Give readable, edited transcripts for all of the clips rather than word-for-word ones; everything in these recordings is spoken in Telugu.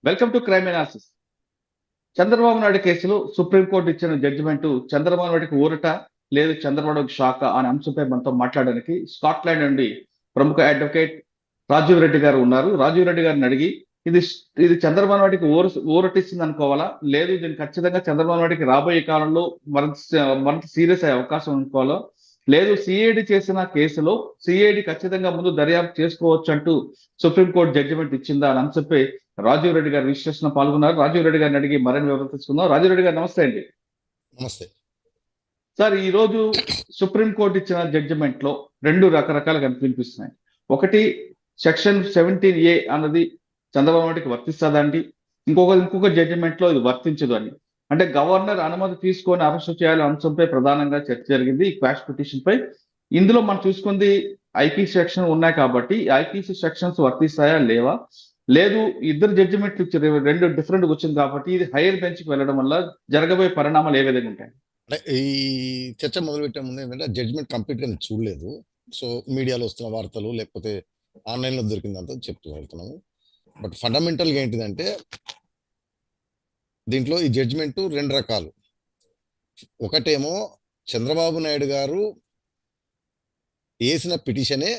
Welcome to crime analysis. Chandrababu Naidu కేసులో సుప్రీంకోర్టు ఇచ్చిన జడ్జిమెంట్ చంద్రబాబు నాయుడుకి ఊరట లేదు చంద్రబాబుకి షాక్ అనే అంశంపై మనతో మాట్లాడడానికి స్కాట్లాండ్ నుండి ప్రముఖ అడ్వకేట్ రాజీవ్ రెడ్డి గారు ఉన్నారు. రాజీవ్ రెడ్డి గారిని అడిగి ఇది ఇది చంద్రబాబు నాయుడికి ఊరటిస్తుంది అనుకోవాలా, లేదు దీన్ని ఖచ్చితంగా చంద్రబాబు నాయుడికి రాబోయే కాలంలో మరింత సీరియస్ అయ్యే అవకాశం అనుకోవాలో, లేదు సిఐడి చేసిన కేసులో సిఐడి ఖచ్చితంగా ముందు దర్యాప్తు చేసుకోవచ్చు అంటూ సుప్రీంకోర్టు జడ్జిమెంట్ ఇచ్చిందా అని అంశంపై రాజీవ్ రెడ్డి గారి విశ్లేషణ పాల్గొన్నారు. రాజీవ్ రెడ్డి గారిని అడిగి మరిన్ని వివరాలు తెలుసుకుందాం. రాజీవ్ రెడ్డి గారు నమస్తే అండి. నమస్తే సార్, ఈ రోజు సుప్రీంకోర్టు ఇచ్చిన జడ్జిమెంట్ లో రెండు రకరకాలుగా వినిపిస్తున్నాయి. ఒకటి, సెక్షన్ 17A అన్నది చంద్రబాబు నాయుడికి వర్తిస్తుందండి. ఇంకొక జడ్జిమెంట్ లో ఇది వర్తించదు అని, అంటే గవర్నర్ అనుమతి తీసుకొని అరెస్ట్ చేయాలి అంశంపై ప్రధానంగా చర్చ జరిగింది ఈ క్వాష్ పిటిషన్ పై. ఇందులో మనం చూసుకుంది ఐపీసీ సెక్షన్ ఉన్నాయి కాబట్టి ఐపీసీ సెక్షన్స్ వర్తిస్తాయా లేవా, లేదు ఇద్దరు జడ్జిమెంట్లు రెండు డిఫరెంట్ వచ్చింది కాబట్టి ఇది హైయర్ బెంచ్ కి వెళ్ళడం వల్ల జరగబోయే పరిణామాలు ఏ విధంగా ఉంటాయి? ఈ చర్చ మొదలుపెట్టే ముందు ఏంటంటే జడ్జిమెంట్ కంప్లీట్ గా చూడలేదు. సో మీడియాలో వస్తున్న వార్తలు లేకపోతే ఆన్లైన్ లో దొరికిందంతా చెప్తూ వెళ్తున్నాము. బట్ ఫండమెంటల్ గా ఏంటిదంటే దీంట్లో ఈ జడ్జిమెంట్ రెండు రకాలు. ఒకటేమో చంద్రబాబు నాయుడు గారు వేసిన పిటిషనే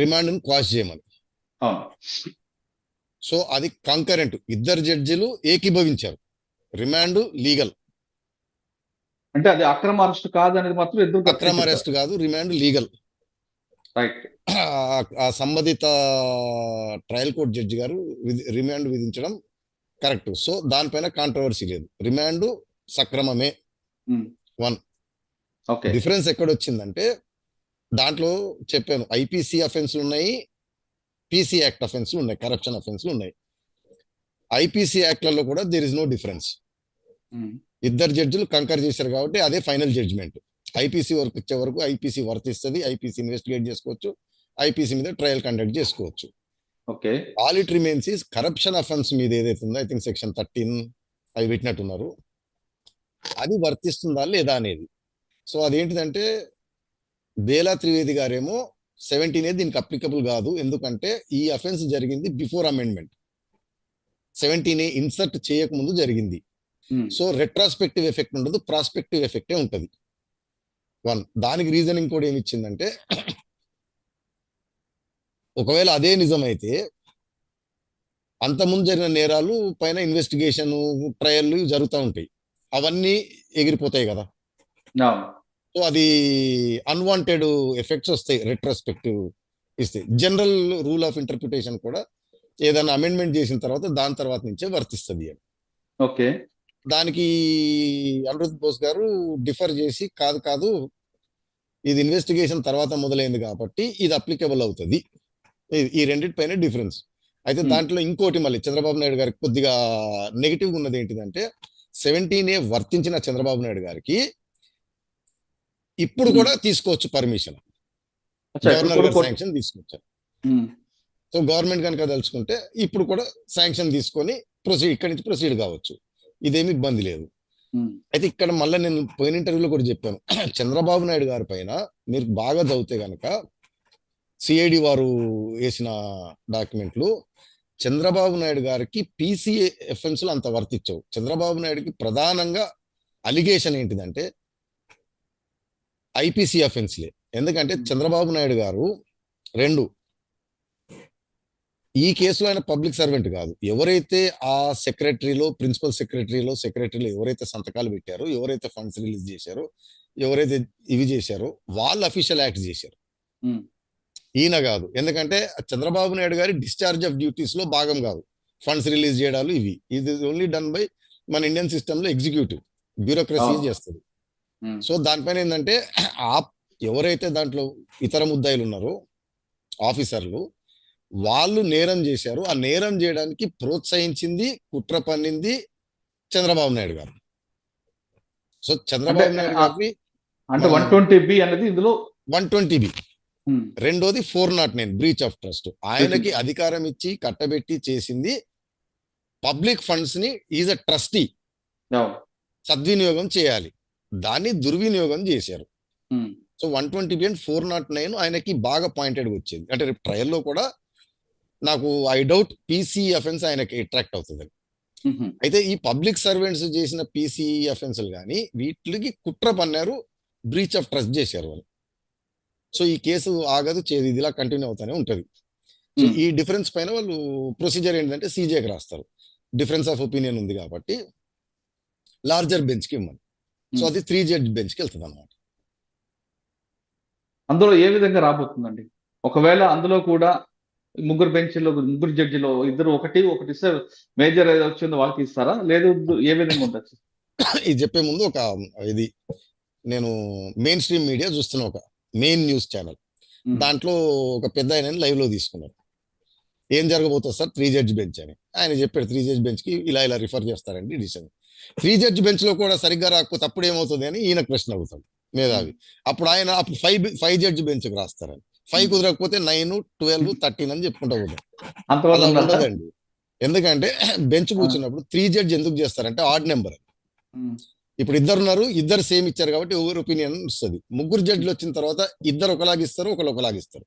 రిమాండ్ ను క్వాష్ చేయమని. సో అది కంకరెంట్, ఇద్దరు జడ్జిలు ఏకీభవించారు. రిమాండ్ లీగల్, అంటే అది అక్రమ అరెస్ట్ కాదు అనేది మాత్రం ఇద్దరు అక్రమ అరెస్ట్ కాదు, రిమాండ్ లీగల్. రైట్. ఆ సంబంధిత ట్రయల్ కోర్ట్ జడ్జి గారు రిమాండ్ విధించడం కరెక్ట్. సో దానిపైన కాంట్రవర్సీ లేదు, రిమాండ్ సక్రమమే. వన్. డిఫరెన్స్ ఎక్కడొచ్చిందంటే దాంట్లో చెప్పాను, ఐపీసీ అఫెన్స్లు ఉన్నాయి, పీసీ యాక్ట్ అఫెన్స్లు ఉన్నాయి, కరప్షన్ అఫెన్స్లు ఉన్నాయి. ఐపీసీ యాక్ట్లలో కూడా దేర్ ఇస్ నో డిఫరెన్స్. ఇద్దరు జడ్జిలు కంకర్ చేశారు కాబట్టి అదే ఫైనల్ జడ్జిమెంట్. ఐపీసీ వర్క్ ఇచ్చే వరకు ఐపీసీ వర్తిస్తుంది, ఐపీసీ ఇన్వెస్టిగేట్ చేసుకోవచ్చు, ఐపీసీ మీద ట్రయల్ కండక్ట్ చేసుకోవచ్చు. Okay. All it remains is corruption offence మీద ఏదైతే ఉందో, ఐ థింక్ సెక్షన్ 13 అవి పెట్టినట్టున్నారు, అది వర్తిస్తుందా లేదా అనేది. సో అదేంటిదంటే బేలా త్రివేది గారేమో 17A దీనికి అప్లికబుల్ కాదు, ఎందుకంటే ఈ అఫెన్స్ జరిగింది బిఫోర్ అమెండ్మెంట్, 17A ఇన్సర్ట్ చేయకముందు జరిగింది. సో రెట్రాస్పెక్టివ్ ఎఫెక్ట్ ఉండదు, ప్రాస్పెక్టివ్ ఎఫెక్టే ఉంటుంది. వన్. దానికి రీజనింగ్ కూడా ఏమి ఇచ్చిందంటే ఒకవేళ అదే నిజమైతే అంతకుముందు జరిగిన నేరాలు పైన ఇన్వెస్టిగేషన్ ట్రయల్ జరుగుతూ ఉంటాయి, అవన్నీ ఎగిరిపోతాయి కదా. సో అది అన్వాంటెడ్ ఎఫెక్ట్స్ వస్తాయి రెట్రోస్పెక్టివ్ ఇస్తే. జనరల్ రూల్ ఆఫ్ ఇంటర్ప్రిటేషన్ కూడా ఏదైనా అమెండ్మెంట్ చేసిన తర్వాత దాని తర్వాత నుంచే వర్తిస్తుంది అని. ఓకే. దానికి అనిరుద్ బోస్ గారు డిఫర్ చేసి కాదు ఇది ఇన్వెస్టిగేషన్ తర్వాత మొదలైంది కాబట్టి ఇది అప్లికబుల్ అవుతుంది, ఈ రెండింటిపైన డిఫరెన్స్. అయితే దాంట్లో ఇంకోటి మళ్ళీ చంద్రబాబు నాయుడు గారికి కొద్దిగా నెగిటివ్ ఉన్నది ఏంటిదంటే 17A వర్తించిన చంద్రబాబు నాయుడు గారికి ఇప్పుడు కూడా తీసుకోవచ్చు పర్మిషన్, గవర్నర్ గారు శాంక్షన్ తీసుకోవచ్చు. సో గవర్నమెంట్ కనుక తలుచుకుంటే ఇప్పుడు కూడా శాంక్షన్ తీసుకొని ఇక్కడి నుంచి ప్రొసీడ్ కావచ్చు, ఇదేమి ఇబ్బంది లేదు. అయితే ఇక్కడ మళ్ళీ నేను పోయిన ఇంటర్వ్యూలో కూడా చెప్పాను, చంద్రబాబు నాయుడు గారి పైన మీరు బాగా చదివితే కనుక సిఐడి వారు వేసిన డాక్యుమెంట్లు చంద్రబాబు నాయుడు గారికి పీసీఏ ఎఫెన్స్లు అంత వర్తించవు. చంద్రబాబు నాయుడుకి ప్రధానంగా అలిగేషన్ ఏంటిదంటే ఐపీసీ అఫెన్స్లే. ఎందుకంటే చంద్రబాబు నాయుడు గారు రెండు, ఈ కేసులో ఆయన పబ్లిక్ సర్వెంట్ కాదు, ఎవరైతే ఆ సెక్రటరీలో ప్రిన్సిపల్ సెక్రటరీలో ఎవరైతే సంతకాలు పెట్టారో, ఎవరైతే ఫండ్స్ రిలీజ్ చేశారో, ఎవరైతే ఇవి చేశారో వాళ్ళు అఫీషియల్ యాక్ట్ చేశారు, ఈయన కాదు. ఎందుకంటే చంద్రబాబు నాయుడు గారి డిశ్చార్జ్ ఆఫ్ డ్యూటీస్ లో భాగం కాదు ఫండ్స్ రిలీజ్ చేయడాలు ఇవి. ఇది ఓన్లీ డన్ బై మన ఇండియన్ సిస్టమ్ లో ఎగ్జిక్యూటివ్ బ్యూరోక్రసీ చేస్తుంది. సో దానిపైన ఏంటంటే ఎవరైతే దాంట్లో ఇతర ముద్దాయిలు ఉన్నారో ఆఫీసర్లు, వాళ్ళు నేరం చేశారు, ఆ నేరం చేయడానికి ప్రోత్సహించింది, కుట్ర పన్నింది చంద్రబాబు నాయుడు గారు. సో చంద్రబాబు నాయుడు గారిని అంటే 120B అనేది ఇందులో 120B. రెండోది 409 బ్రీచ్ ఆఫ్ ట్రస్ట్. ఆయనకి అధికారం ఇచ్చి కట్టబెట్టి చేసింది పబ్లిక్ ఫండ్స్ ని ఈజ్ అ ట్రస్టీ సద్వినియోగం చేయాలి, దాన్ని దుర్వినియోగం చేశారు. సో 120B అండ్ 409 ఆయనకి బాగా పాయింటెడ్గా వచ్చేది. అంటే రేపు ట్రయల్లో కూడా నాకు ఐ డౌట్ పీసీ అఫెన్స్ ఆయనకి అట్రాక్ట్ అవుతుంది. అయితే ఈ పబ్లిక్ సర్వెంట్స్ చేసిన పీసీ అఫెన్స్లు కానీ వీటికి కుట్ర పన్నారు, బ్రీచ్ ఆఫ్ ట్రస్ట్ చేశారు వాళ్ళు. సో ఈ కేసు ఆగదు, ఇది ఇలా కంటిన్యూ అవుతానే ఉంటది. సో ఈ డిఫరెన్స్ పైన వాళ్ళు ప్రొసీజర్ ఏంటంటే సీజేకి రాస్తారు. డిఫరెన్స్ ఆఫ్ ఒపీనియన్ ఉంది కాబట్టి లార్జర్ బెంచ్ కి ఇవ్వమని. సో అది 3 జడ్జ్ బెంచ్ కి వెళ్తుంది అనమాట. అందులో ఏ విధంగా రాబోతుందండి? ఒకవేళ అందులో కూడా ముగ్గురు బెంచ్లో ముగ్గురు జడ్జిలో ఇద్దరు ఒకటి ఇస్తే మేజర్ ఏదో వచ్చిందో వాళ్ళకి ఇస్తారా, లేదు ఏ విధంగా ఉండొచ్చు? ఇది చెప్పే ముందు ఇది నేను మెయిన్ స్ట్రీమ్ మీడియా చూస్తున్న ఒక మెయిన్ న్యూస్ ఛానల్, దాంట్లో ఒక పెద్ద ఆయన లైవ్ లో తీసుకున్నారు. ఏం జరగబోతుంది సార్ 3 జడ్జ్ బెంచ్ అని ఆయన చెప్పాడు. 3 జడ్జ్ బెంచ్ కి ఇలా రిఫర్ చేస్తారండి డిసిషన్. 3 జడ్జ్ బెంచ్ లో కూడా సరిగ్గా రాకపోతే అప్పుడు ఏమవుతుంది అని ఈయన ప్రశ్న అవుతాడు మేధావి. అప్పుడు ఆయన 5 జడ్జ్ బెంచ్ కి రాస్తారని, 5 కుదరకపోతే 9, 12, 13 అని చెప్పుకుంటా పోతాం. అలా ఉండదండి. ఎందుకంటే బెంచ్ కూర్చున్నప్పుడు 3 జడ్జ్ ఎందుకు చేస్తారంటే ఆడ్ నెంబర్. ఇప్పుడు ఇద్దరున్నారు, ఇద్దరు సేమ్ ఇచ్చారు కాబట్టి ఎవరి ఒపీనియన్ వస్తుంది. ముగ్గురు జడ్జిలు వచ్చిన తర్వాత ఇద్దరు ఒకలాగిస్తారు, ఒకలాగిస్తారు.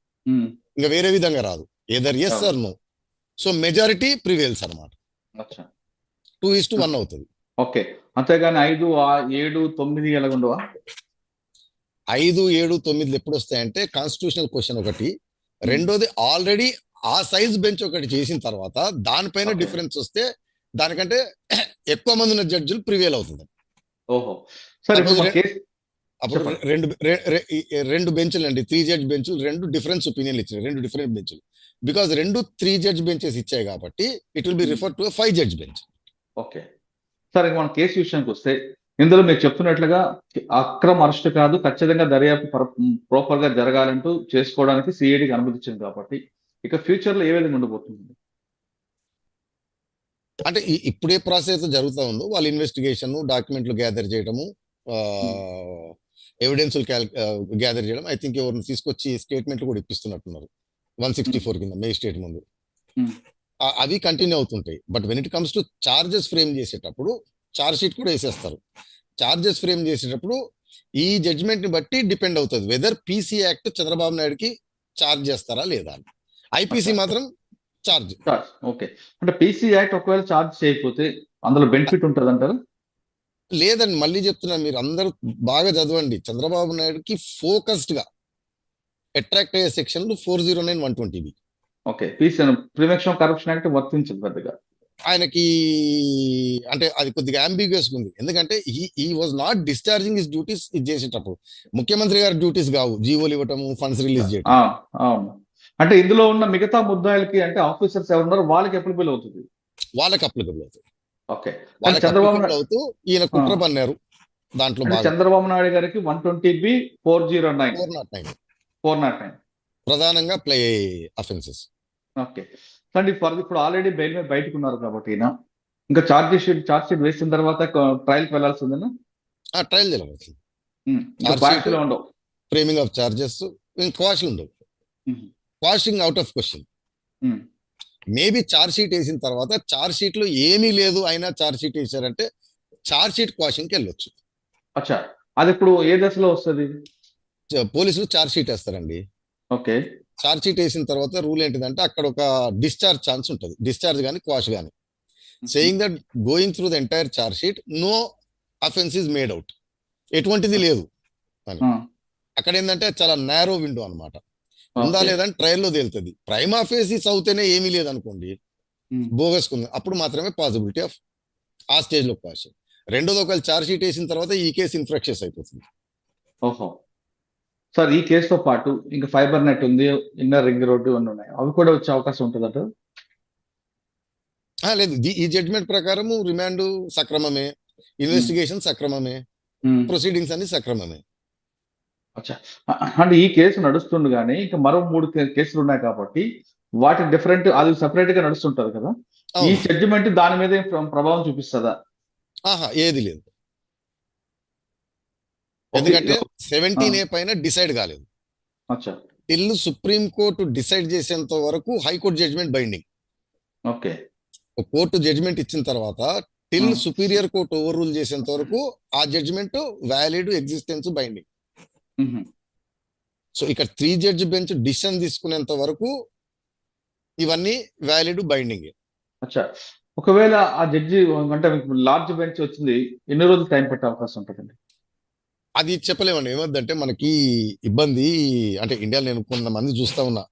ఇంకా వేరే విధంగా రాదు. Either yes or no. So majority prevails అనమాట. 2:1 అవుతుంది. ఓకే, అంతేగాని 5, 7, 9 ఎలాగుండవా? 5, 7, 9 ఎప్పుడు వస్తాయంటే కాన్స్టిట్యూషనల్ క్వశ్చన్ ఒకటి, రెండోది ఆల్రెడీ ఆ సైజ్ బెంచ్ ఒకటి చేసిన తర్వాత దానిపైన డిఫరెన్స్ వస్తే దానికంటే ఎక్కువ మంది ఉన్న జడ్జిలు ప్రివేల్ అవుతుంది. ఓహో, సరే. అప్పుడు రెండు బెంచ్లు అండి, 3 జడ్జ్ బెంచ్లు, రెండు డిఫరెన్స్ ఒపీనియన్లు ఇచ్చాయి, రెండు డిఫరెంట్ బెంచ్లు. బికాస్ రెండు 3 జడ్జ్ బెంచెస్ ఇచ్చాయి కాబట్టి it will be refer to 5 judge bench. Okay, సరే. మన కేసు విషయానికి వస్తే ఇందులో మీరు చెప్తున్నట్లుగా అక్రమ అరెస్ట్ కాదు, ఖచ్చితంగా దర్యాప్తు ప్రాపర్ గా జరగాలంటూ చేసుకోవడానికి సిఐడికి అనుమతించింది కాబట్టి ఇక ఫ్యూచర్ లో ఏ విధంగా ఉండబోతుంది? అంటే ఇప్పుడే ప్రాసెస్ జరుగుతూ ఉందో వాళ్ళ ఇన్వెస్టిగేషన్, డాక్యుమెంట్లు గ్యాదర్ చేయడము, ఎవిడెన్స్ గ్యాదర్ చేయడం. ఐ థింక్ ఎవరిని తీసుకొచ్చి స్టేట్మెంట్లు కూడా ఇప్పిస్తున్నట్టున్నారు 164 కింద మేజిస్ట్రేట్ ముందు. అవి కంటిన్యూ అవుతుంటాయి. But when it comes to charges frame చేసేటప్పుడు చార్జ్ షీట్ కూడా వేసేస్తారు. చార్జెస్ ఫ్రేమ్ చేసేటప్పుడు ఈ జడ్జిమెంట్ ని బట్టి డిపెండ్ అవుతుంది వెదర్ పీసీ యాక్ట్ చంద్రబాబు నాయుడుకి చార్జ్ చేస్తారా లేదా. ఐపీసీ మాత్రం చార్జ్. ఓకే, అంటే పీసీ యాక్ట్ ఒకవేళ చార్జ్ చేయకపోతే అందులో బెనిఫిట్ ఉంటుంది అంటారు? లేదండి, మళ్ళీ చెప్తున్నా, మీరు అందరూ బాగా చదవండి. చంద్రబాబు నాయుడుకి ఫోకస్డ్ గా అట్రాక్ట్ అయ్యే సెక్షన్లు 409, 120B. Okay, prevention of corruption act వర్తించదు పెద్దగా ఆయనకి. అంటే అది కొద్దిగా అంబిగ్యూస్ ఉంది. ఎందుకంటే ఈ was not discharging his duties. ఇది చేసేటప్పుడు ముఖ్యమంత్రి గారి డ్యూటీస్ కావు, జీవోలు ఇవ్వటము, ఫండ్స్ రిలీజ్ చేయటం. అవును, అంటే ఇందులో ఉన్న మిగతా ముద్దాయిలకి అంటే ఆఫీసర్స్ ఎవరున్నారో వాళ్ళకి అప్లికబుల్ అవుతుంది. వాళ్ళకి అప్లికబుల్ అవుతుంది. ఓకే, చంద్రబాబు అవుతూ ఈయన కుట్ర పన్నారు దాంట్లో. చంద్రబాబు నాయుడు గారికి 120B, 409 ప్రధానంగా ప్లే అఫెన్సెస్. ఓకే, అండి. ఇప్పుడు ఆల్రెడీ బెయిల్ మీద బయటకు ఉన్నారు కాబట్టి ఇంకా ఛార్జ్ షీట్ వేసిన తర్వాత ట్రయల్ కి వెళ్ళాల్సిందేనా? ట్రయల్ జరగాల్సింది. ఉండవు ఫ్రేమింగ్ ఆఫ్ చార్జెస్, క్వాషింగ్ ఉండవు. Quashing out of question. Maybe charge sheet వేసిన తర్వాత చార్జ్ షీట్ లో ఏమీ లేదు అయినా చార్జ్ షీట్ వేసారంటే చార్జ్ షీట్ క్వాషింగ్ కి వెళ్ళొచ్చు. అచ్చా, అది ఇప్పుడు ఏ దశలో వస్తుంది? పోలీసులు చార్జ్ షీట్ వేస్తారండి. ఓకే, చార్జ్ షీట్ వేసిన తర్వాత రూల్ ఏంటిదంటే అక్కడ ఒక డిశ్చార్జ్ ఛాన్స్ ఉంటుంది, డిశ్చార్జ్ కానీ క్వాష్ కానీ, saying that going through the entire charge sheet no offence is made out, ఎటువంటిది లేదు అని. అక్కడ ఏంటంటే చాలా నేరో విండో అనమాట. ఉందా లేదని ట్రయల్లో తేలుతుంది. ప్రైమా ఫేసిస్ అవుతేనే ఏమీ లేదనుకోండి, బోగస్ కుంది, అప్పుడు మాత్రమే పాసిబిలిటీ ఆఫ్ ఆ స్టేజ్ లో క్వాష్. రెండోది ఒకవేళ చార్జ్ షీట్ వేసిన తర్వాత ఈ కేసు ఇన్ఫ్రాక్షన్ అయిపోతుంది. ఓహో, సార్, ఈ కేసుతో పాటు ఇంకా ఫైబర్ నెట్ ఉంది, ఇన్నర్ రింగ్ రోడ్డు అన్నీ ఉన్నాయి, అవి కూడా వచ్చే అవకాశం ఉంటుందట? లేదు, ఈ జడ్జిమెంట్ ప్రకారం రిమాండ్ సక్రమమే, ఇన్వెస్టిగేషన్ సక్రమమే, ప్రొసీడింగ్స్ అన్ని సక్రమమే. అచ్చా, అంటే ఈ కేసు నడుస్తుండగానే ఇంకా మరో 3 కేసులు ఉన్నాయి కాబట్టి వాటి డిఫరెంట్, అది సెపరేట్ గా నడుస్తుంటది కదా, ఈ జడ్జిమెంట్ దాని మీద ప్రభావం చూపిస్తుందా? ఏది లేదు, ఎందుకంటే 17A పైన డిసైడ్ కాలేదు. ఇల్లు సుప్రీం కోర్టు డిసైడ్ చేసేంత వరకు high court judgement binding. Okay, court judgement ఇచ్చిన తర్వాత till superior court overrule చేసేంత వరకు ఆ judgement valid, existence, binding. So ఇక్కడ 3 జడ్జి బెంచ్ డిసిషన్ తీసుకునేంత వరకు ఇవన్నీ వ్యాలిడ్ బైండింగ్. అచ్చా, ఒకవేళ ఆ జడ్జి అంటే లార్జ్ బెంచ్ వచ్చింది, ఎన్ని రోజులు టైం పట్టే అవకాశం ఉంటుందండి? అది చెప్పలేమండి. ఏమవుతుందంటే మనకి ఇబ్బంది, అంటే ఇండియాలో నేను కొంతమంది చూస్తా ఉన్నా,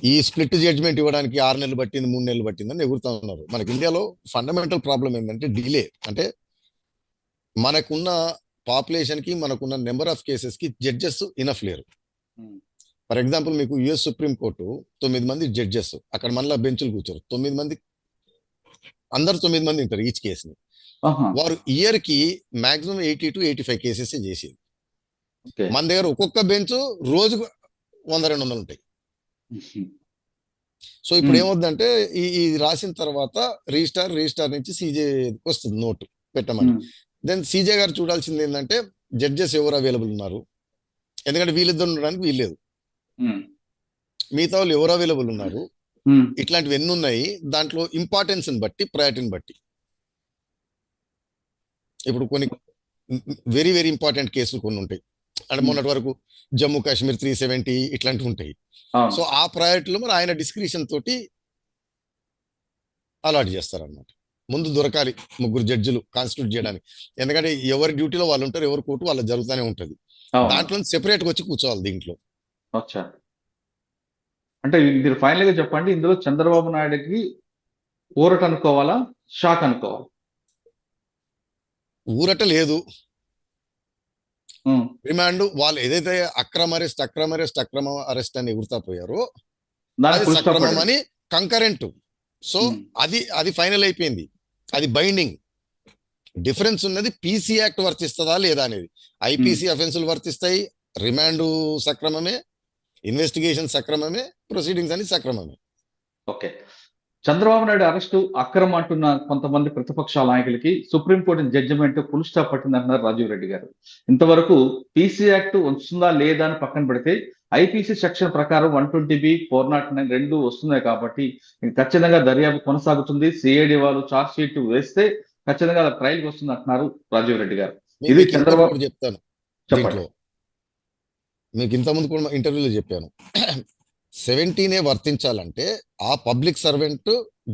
ఈ స్ప్లిట్ జడ్జ్మెంట్ ఇవ్వడానికి 6 నెలలు పట్టింది, 3 నెలలు పట్టిందని ఎగురుతా ఉన్నారు. మనకి ఇండియాలో ఫండమెంటల్ ప్రాబ్లం ఏంటంటే డిలే. అంటే మనకున్న పాపులేషన్ కి, మనకున్న నెంబర్ ఆఫ్ కేసెస్ కి జడ్జెస్ ఇనఫ్ లేరు. ఫర్ ఎగ్జాంపుల్ మీకు యుఎస్ సుప్రీం కోర్టు 9 మంది జడ్జెస్, అక్కడ మళ్ళీ బెంచ్లు కూర్చోరు, 9 మంది, అందరు 9 మంది ఉంటారు ఈచ్ కేసుని. ఆహా, వారు ఇయర్ కి మాక్సిమం 80 to 85 కేసెస్ చేసేది. ఓకే. మన దగ్గర ఒక్కొక్క బెంచ్ రోజుకు 100-200 ఉంటాయి. సో ఇప్పుడు ఏమవుతుందంటే ఇది రాసిన తర్వాత రిజిస్టార్ నుంచి సీజే వస్తుంది నోటు పెట్టమని. దెన్ సీజే గారు చూడాల్సింది ఏంటంటే జడ్జెస్ ఎవరు అవైలబుల్ ఉన్నారు, ఎందుకంటే వీళ్ళిద్దరు ఉండడానికి వీల్లేదు, మిగతా వాళ్ళు ఎవరు అవైలబుల్ ఉన్నారు, ఇట్లాంటివి ఎన్ని ఉన్నాయి, దాంట్లో ఇంపార్టెన్స్ బట్టి, ప్రయారిటీని బట్టి. ఇప్పుడు కొన్ని వెరీ వెరీ ఇంపార్టెంట్ కేసులు కొన్ని ఉంటాయి, అంటే మొన్నటి వరకు జమ్మూ కాశ్మీర్ 370 ఇట్లాంటివి ఉంటాయి. సో ఆ ప్రయారిటీలో మరి ఆయన డిస్క్రిషన్ తోటి అలాట్ చేస్తారన్నమాట. ముందు దొరకాలి 3 జడ్జిలు కాన్స్టిట్యూట్ చేయడానికి, ఎందుకంటే ఎవరి డ్యూటీలో వాళ్ళు ఉంటారు, ఎవరి కోర్టు వాళ్ళ జరుగుతూనే ఉంటది. దాంట్లో సెపరేట్ గా వచ్చి కూర్చోవాలి దీంట్లో. అచ్చా, అంటే మీరు ఫైనల్ గా చెప్పండి, ఇందులో చంద్రబాబు నాయుడుకి ఊరట అనుకోవాలా, షాక్ అనుకోవాలా? ఊరట లేదు. రిమాండ్ వాళ్ళు ఏదైతే అక్రమ అరెస్ట్ అని ఎగురుతా పోయారో అది సక్రమం అని కంకరెంట్. సో అది ఫైనల్ అయిపోయింది, అది బైండింగ్. డిఫరెన్స్ ఉన్నది పీసీ యాక్ట్ వర్తిస్తుందా లేదా అనేది. ఐపీసీ అఫెన్సులు వర్తిస్తాయి, రిమాండ్ సక్రమమే, ఇన్వెస్టిగేషన్ సక్రమమే, ప్రొసీడింగ్స్ అని సక్రమమే. ఓకే. చంద్రబాబు నాయుడు అరెస్టు అక్రమం అంటున్న కొంతమంది ప్రతిపక్ష నాయకులకి సుప్రీంకోర్టు జడ్జిమెంట్ ఫుల్ స్టాప్ పట్టిందంటున్నారు రాజీవ్ రెడ్డి గారు. ఇంతవరకు పీసీ యాక్ట్ వస్తుందా లేదా అని పక్కన పెడితే ఐపీసీ సెక్షన్ ప్రకారం 120B 409 రెండు వస్తున్నాయి కాబట్టి ఖచ్చితంగా దర్యాప్తు కొనసాగుతుంది. సిఐడి వాళ్ళు చార్జ్ షీట్ వేస్తే ఖచ్చితంగా ట్రయల్కి వస్తుంది అంటున్నారు రాజీవ్ రెడ్డి గారు. ఇది చంద్రబాబు చెప్తాను. చెప్పండి. మీకు ఇంతకుముందు కూడా ఇంటర్వ్యూలో చెప్పాను, 17A వర్తించాలంటే ఆ public servant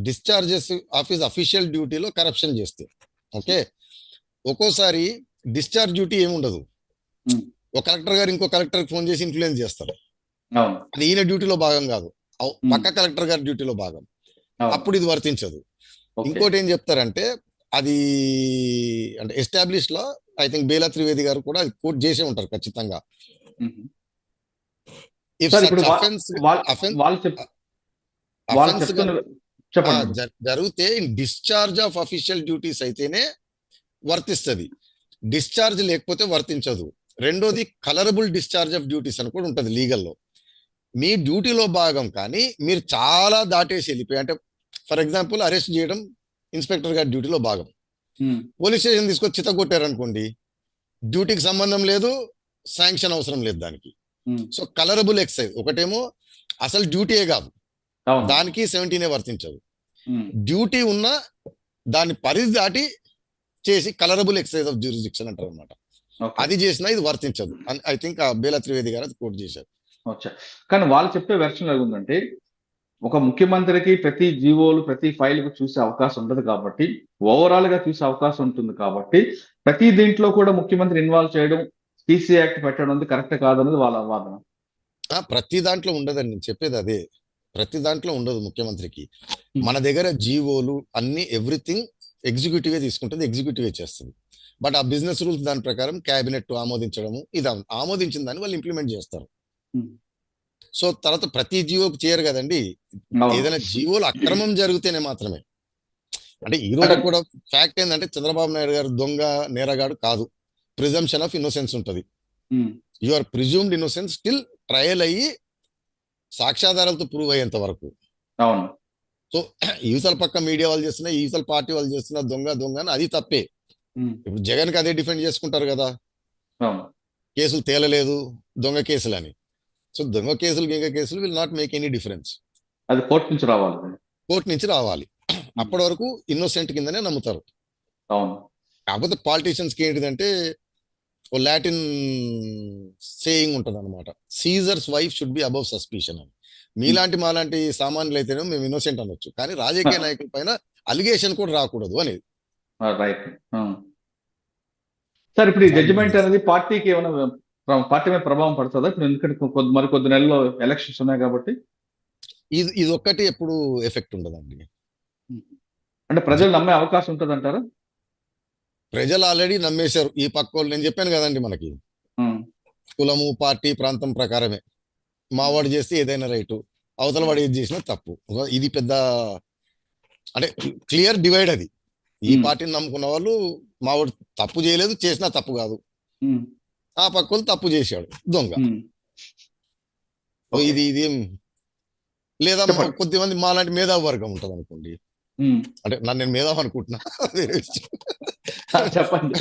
discharges of his official డ్యూటీలో కరప్షన్ చేస్తే. ఓకే, ఒక్కోసారి డిశ్చార్జ్ డ్యూటీ ఏముండదు, ఒక కలెక్టర్ గారు ఇంకో కలెక్టర్ ఫోన్ చేసి ఇన్ఫ్లుయెన్స్ చేస్తారు, అది ఈయన డ్యూటీలో భాగం కాదు, పక్క కలెక్టర్ గారి డ్యూటీలో భాగం, అప్పుడు ఇది వర్తించదు. ఇంకోటి ఏం చెప్తారంటే అది అంటే establish law, I think Bela Trivedi గారు కూడా అది కోట్ చేసే ఉంటారు ఖచ్చితంగా. జరిగితే in discharge of official duties అయితేనే వర్తిస్తుంది, డిశ్చార్జ్ లేకపోతే వర్తించదు. రెండోది కలరబుల్ డిశ్చార్జ్ ఆఫ్ డ్యూటీస్ అని కూడా ఉంటుంది లీగల్లో. మీ డ్యూటీలో భాగం కానీ మీరు చాలా దాటేసి వెళ్ళిపోయి, అంటే ఫర్ ఎగ్జాంపుల్ అరెస్ట్ చేయడం ఇన్స్పెక్టర్ గారి డ్యూటీలో భాగం, పోలీస్ స్టేషన్ తీసుకొచ్చి చితగొట్టారనుకోండి, డ్యూటీకి సంబంధం లేదు, శాంక్షన్ అవసరం లేదు దానికి. సో కలరబుల్ ఎక్సైజ్ ఒకటేమో అసలు డ్యూటీయే కాదు, దానికి 17A వర్తించదు. డ్యూటీ ఉన్న దాని పరిధి దాటి చేసి కలరబుల్ ఎక్సైజ్ ఆఫ్ జ్యూరిస్డిక్షన్ అంటారు అనమాట. అది చేసినా ఇది వర్తించదు. ఐ థింక్ బేలా త్రివేది గారు అది కోట్ చేశారు. కానీ వాళ్ళు చెప్పే వెర్షన్ ఏముందంటే, ఒక ముఖ్యమంత్రికి ప్రతి జీవోలు ప్రతి ఫైల్ కు చూసే అవకాశం ఉండదు కాబట్టి, ఓవరాల్ గా చూసే అవకాశం ఉంటుంది కాబట్టి ప్రతి దీంట్లో కూడా ముఖ్యమంత్రి ఇన్వాల్వ్ చేయడం, పీసీ యాక్ట్ పెట్టడం కరెక్ట్ కాదన్నది వాళ్ళ వాదన. ప్రతి దాంట్లో ఉండదండి, నేను చెప్పేది అదే, ప్రతి దాంట్లో ఉండదు ముఖ్యమంత్రికి. మన దగ్గర జీవోలు అన్ని ఎవ్రీథింగ్ ఎగ్జిక్యూటివే తీసుకుంటుంది, ఎగ్జిక్యూటివే చేస్తుంది. బట్ ఆ బిజినెస్ రూల్స్ దాని ప్రకారం క్యాబినెట్ ఆమోదించడము, ఇది ఆమోదించిన దాన్ని వాళ్ళు ఇంప్లిమెంట్ చేస్తారు. సో తర్వాత ప్రతి జీవోకి చేయరు కదండి, ఏదైనా జీవోలు అక్రమం జరిగితేనే మాత్రమే. అంటే ఈ రోజు కూడా ఫ్యాక్ట్ ఏంటంటే చంద్రబాబు నాయుడు గారు దొంగ నేరగాడు కాదు, ప్రిజంప్షన్ ఆఫ్ ఇన్నోసెన్స్ ఉంటది. You are presumed innocence still trial అయ్యి సాక్ష్యాధారాలతో ప్రూవ్ అయ్యేంత వరకు. సో ఈవసల పక్క మీడియా వాళ్ళు చేస్తున్నా, ఈవసల పార్టీ వాళ్ళు చేస్తున్నా దొంగ అని, అది తప్పే. ఇప్పుడు జగన్ కి అదే డిఫెండ్ చేసుకుంటారు కదా, కేసులు తేలలేదు దొంగ కేసులు అని. సో దొంగ కేసులు గింగ కేసులు will not make any difference, అది కోర్టు నుంచి రావాలి. అప్పటి వరకు ఇన్నోసెంట్ కిందనే నమ్ముతారు. కాకపోతే పాలిటీషియన్స్ కి ఏంటిదంటే ఓ లాటిన్ సేయింగ్ ఉంటుంది అనమాట, Caesar's wife should be above suspicion అని. మీలాంటి మాలాంటి సామాన్యులు అయితేనే మేము ఇన్నోసెంట్ అనొచ్చు, కానీ రాజకీయ నాయకుల పైన అలిగేషన్ కూడా రాకూడదు అనేది. రైట్. సార్ ఇప్పుడు ఈ జడ్జిమెంట్ అనేది పార్టీకి ఏమైనా పార్టీ మీద ప్రభావం పడుతుందా ఇప్పుడు? ఎందుకంటే మరి కొద్ది నెలల్లో ఎలక్షన్స్ ఉన్నాయి కాబట్టి. ఇది ఒక్కటి ఎప్పుడు ఎఫెక్ట్ ఉండదండి. అంటే ప్రజలు నమ్మే అవకాశం ఉంటుంది అంటారా? ప్రజలు ఆల్రెడీ నమ్మేశారు. ఈ పక్క వాళ్ళు, నేను చెప్పాను కదండి, మనకి కులము పార్టీ ప్రాంతం ప్రకారమే మావాడు చేస్తే ఏదైనా రైటు, అవతల వాడు ఏది చేసినా తప్పు. ఇది పెద్ద అంటే క్లియర్ డివైడ్ అది. ఈ పార్టీని నమ్ముకున్న వాళ్ళు మావాడు తప్పు చేయలేదు, చేసినా తప్పు కాదు, ఆ పక్క వాళ్ళు తప్పు చేశాడు దొంగ. ఇది ఇది లేదా కొద్దిమంది మాలాంటి మేధావి వర్గం ఉంటది అనుకోండి, అంటే నన్ను నేను మేధావి అనుకుంటున్నా, చెప్పండి.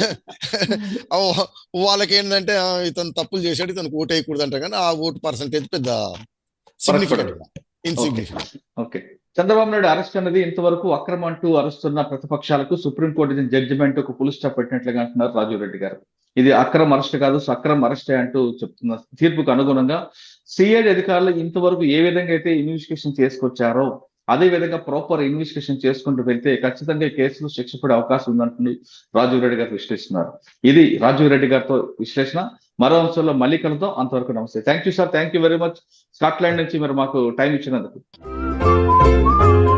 వాళ్ళకి ఏంటంటే ఇతను తప్పులు చేశాడు, ఇతను ఓటు వేయకూడదు అంటారు, కానీ ఆ ఓటు పర్సంటేజ్ పెద్ద significant insignificant. Okay. Chandrababu Naidu arrest అనేది ఇంతవరకు అక్రమం అంటూ అరుస్తున్న ప్రతిపక్షాలకు సుప్రీంకోర్టు జడ్జిమెంట్ ఒక ఫుల్ స్టాప్ పెట్టినట్లుగా అంటున్నారు రాజీవ్ రెడ్డి గారు. ఇది అక్రమ అరెస్ట్ కాదు, సక్రమ అరెస్టే అంటూ చెప్తున్న తీర్పుకు అనుగుణంగా సిఐడి అధికారులు ఇంతవరకు ఏ విధంగా అయితే ఇన్వెస్టిగేషన్ చేసుకొచ్చారో అదే విధంగా ప్రాపర్ ఇన్వెస్టిగేషన్ చేసుకుంటూ వెళ్తే ఖచ్చితంగా కేసులు శిక్ష పడే అవకాశం ఉందంటుంది రాజీవ్ రెడ్డి గారు విశ్లేషిస్తున్నారు. ఇది రాజీవ్ రెడ్డి గారితో విశ్లేషణ. మరో అంశంలో మళ్ళీ కలుద్దాం. అంతవరకు నమస్తే. Thank you sir, thank you very much. Scotland నుంచి మీరు మాకు టైం ఇచ్చినందుకు.